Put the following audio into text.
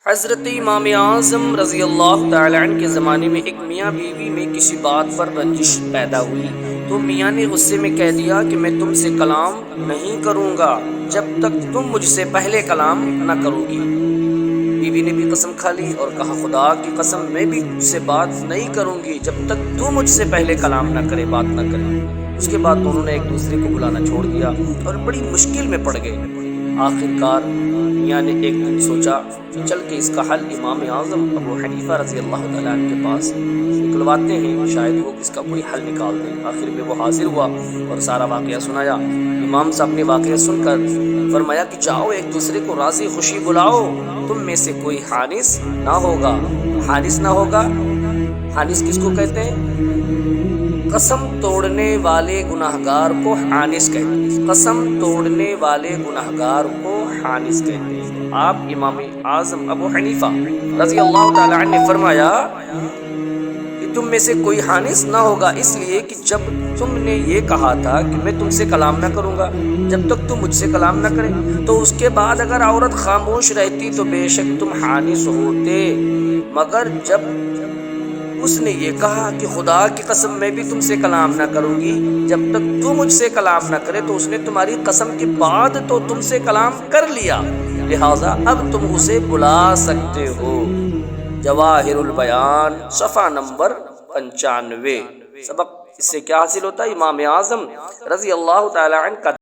حضرت امام اعظم رضی اللہ تعالیٰ عنہ کے زمانے میں ایک میاں بیوی میں کسی بات پر رنجش پیدا ہوئی تو میاں نے غصے میں کہہ دیا کہ میں تم سے کلام نہیں کروں گا جب تک تم مجھ سے پہلے کلام نہ کرو گی۔ بیوی نے بھی قسم کھا لی اور کہا خدا کی قسم میں بھی تجھ سے بات نہیں کروں گی جب تک تو مجھ سے پہلے کلام نہ کرے، بات نہ کرے۔ اس کے بعد دونوں نے ایک دوسرے کو بلانا چھوڑ دیا اور بڑی مشکل میں پڑ گئے۔ آخر کار میاں نے ایک دن سوچا کہ چل کے اس کا حل امام اعظم ابو حنیفہ رضی اللہ تعالیٰ عنہ کے پاس نکلواتے ہیں، شاید وہ اس کا کوئی حل نکال دیں۔ آخر میں وہ حاضر ہوا اور سارا واقعہ سنایا۔ امام صاحب نے واقعہ سن کر فرمایا کہ جاؤ ایک دوسرے کو راضی خوشی بلاؤ، تم میں سے کوئی حانس نہ ہوگا۔ حانس نہ ہوگا، حانس کس کو کہتے ہیں؟ قسم توڑنے والے گناہگار کو حانس کہتے ہیں۔ قسم توڑنے والے گناہگار کو حانس کہتے ہیں۔ آپ امام اعظم ابو حنیفہ رضی اللہ تعالیٰ عنہ نے فرمایا کہ تم میں سے کوئی حانس نہ ہوگا، اس لیے کہ جب تم نے یہ کہا تھا کہ میں تم سے کلام نہ کروں گا جب تک تم مجھ سے کلام نہ کرے، تو اس کے بعد اگر عورت خاموش رہتی تو بے شک تم حانس ہوتے، مگر جب اس نے یہ کہا کہ خدا کی قسم میں بھی تم سے کلام نہ کروں گی جب تک تو مجھ سے کلام نہ کرے، تو اس نے تمہاری قسم کے بعد تو تم سے کلام کر لیا، لہٰذا اب تم اسے بلا سکتے ہو۔ جواہر البیان صفحہ نمبر 95۔ سبق اس سے کیا حاصل ہوتا ہے؟ امام اعظم رضی اللہ تعالی عنہ کا